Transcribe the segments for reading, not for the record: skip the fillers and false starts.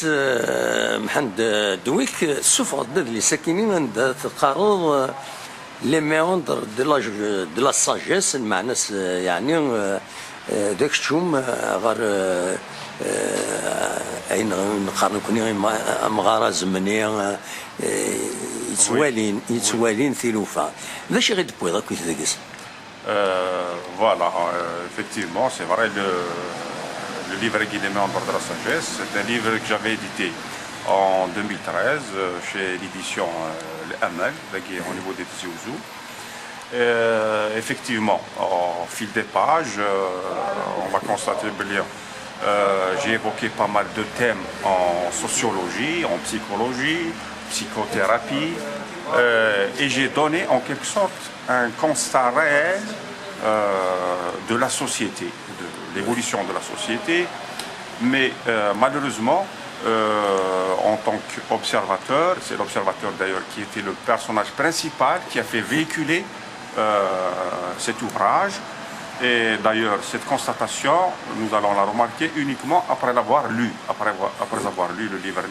السيس محمد دويك السفر اللي ساكنين عند تقارض لي ميوندر دو لا ساجيس مع ناس يعني داك الشوم غير اين نقارن كوني مغاره زمنيه يتوالين ثيلوفا باش غيدبوي داك كيتدقس. Voilà, effectivement, c'est vrai, le livre Guy les Méandres de la Sagesse, c'est un livre que j'avais édité en 2013 chez l'édition Amal, au niveau des Tizi-Ouzou. Effectivement, au fil des pages, on va constater bien, j'ai évoqué pas mal de thèmes en sociologie, en psychologie, psychothérapie, et j'ai donné en quelque sorte un constat réel de la société, de l'évolution de la société, mais malheureusement, en tant qu'observateur, c'est l'observateur d'ailleurs qui était le personnage principal qui a fait véhiculer cet ouvrage. Et d'ailleurs, cette constatation, nous allons la remarquer uniquement après l'avoir lu, après avoir lu le livre,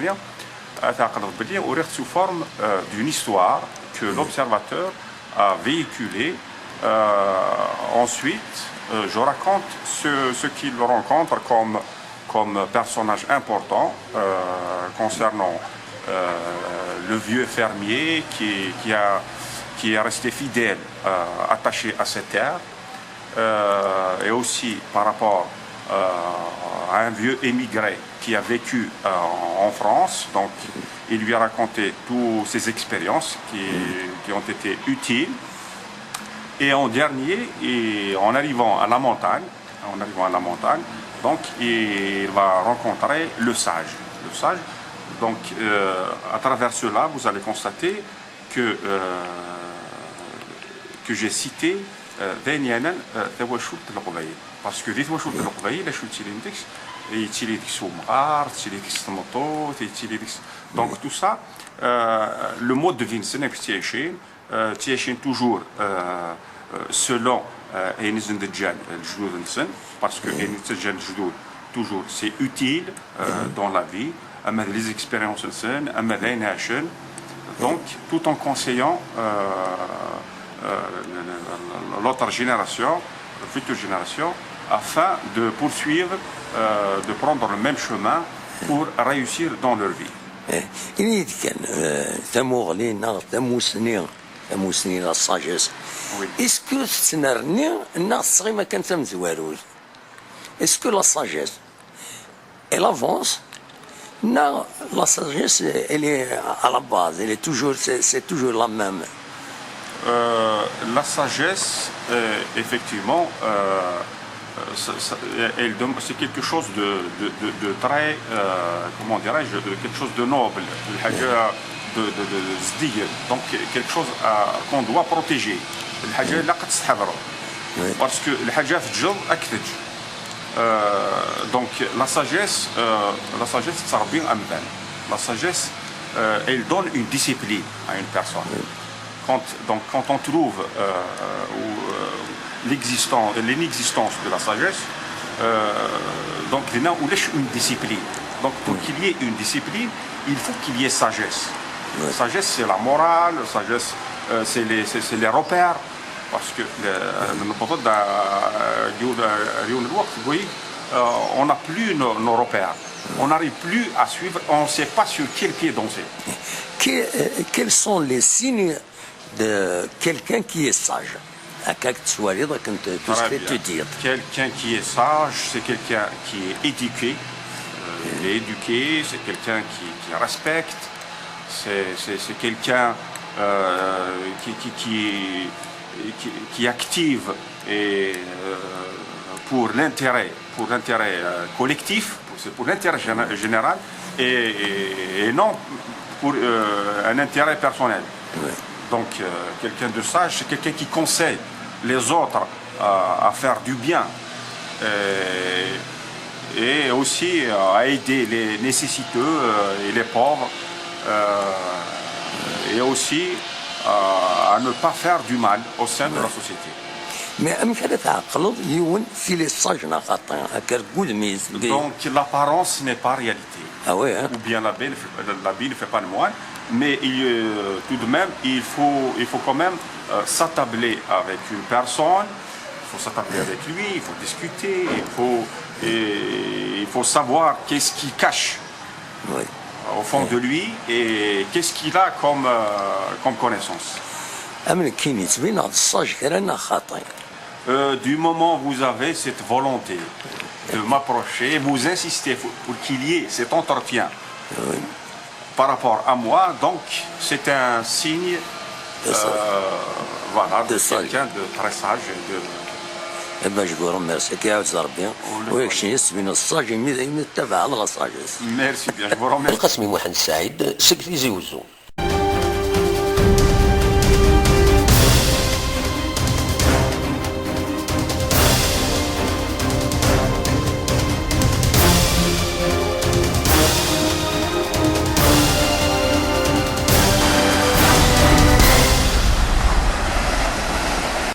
sous forme d'une histoire que l'observateur a véhiculée. Ensuite, je raconte ce qu'il rencontre comme personnage important concernant le vieux fermier qui est resté fidèle, attaché à ses terres, et aussi par rapport à un vieux émigré qui a vécu en France. Donc, il lui a raconté toutes ses expériences qui ont été utiles. Et en dernier, en arrivant à la montagne, donc il va rencontrer le sage. Donc, à travers cela, vous allez constater que j'ai cité parce que donc tout ça, le mode de vie, c'est toujours selon parce que toujours c'est utile dans la vie, les expériences, donc tout en conseillant l'autre génération, la future génération, afin de poursuivre, de prendre le même chemin pour réussir dans leur vie. la sagesse. Est-ce que est-ce que la sagesse elle avance? Non, la sagesse elle est à la base, elle est toujours, c'est toujours la même. La sagesse, effectivement, c'est quelque chose de très, comment dirais-je, quelque chose de noble, donc quelque chose qu'on doit protéger. Parce que donc la sagesse, la sagesse, elle donne une discipline à une personne. Quand on trouve l'inexistence de la sagesse, donc il y a une discipline. Donc pour qu'il y ait une discipline, il faut qu'il y ait sagesse. La sagesse, c'est la morale, la sagesse, c'est les repères. Parce que on n'a plus nos repères. On n'arrive plus à suivre, on ne sait pas sur quel pied danser. Quels sont les signes de quelqu'un qui est sage? Quelqu'un qui est sage, c'est quelqu'un qui est éduqué. Il est éduqué, c'est quelqu'un qui respecte, c'est quelqu'un qui active et pour l'intérêt collectif, c'est pour l'intérêt général et non pour un intérêt personnel. Ouais. Donc quelqu'un de sage, c'est quelqu'un qui conseille les autres à faire du bien et aussi à aider les nécessiteux et les pauvres et aussi à ne pas faire du mal au sein de la société. ما أمكن تعقلوا يون في لي ساجنا خاطر هكا قول ميز Donc l'apparence n'est pas réalité. Ah ouais, hein. Ou bien l'habit ne fait pas le moine. Mais tout de même, il faut quand même s'attabler avec une personne. Il faut s'attabler avec lui, il faut discuter, il faut savoir qu'est-ce qu'il cache Oui. au fond de lui et qu'est-ce qu'il a comme connaissance. أمن كاين يتبين هذا الصاج كرانا خاطئ. Du moment où vous avez cette volonté de m'approcher, vous insistez pour qu'il y ait cet entretien par rapport à moi, donc c'est un signe voilà, de quelqu'un de très sage et de... باش يقولوا ميرسي كيعاود ربي وياك شنو يسبين الصاج يتبع على الصاج. Merci bien, je vous remercie. القاسمي محمد السعيد سكرتير زي وزو.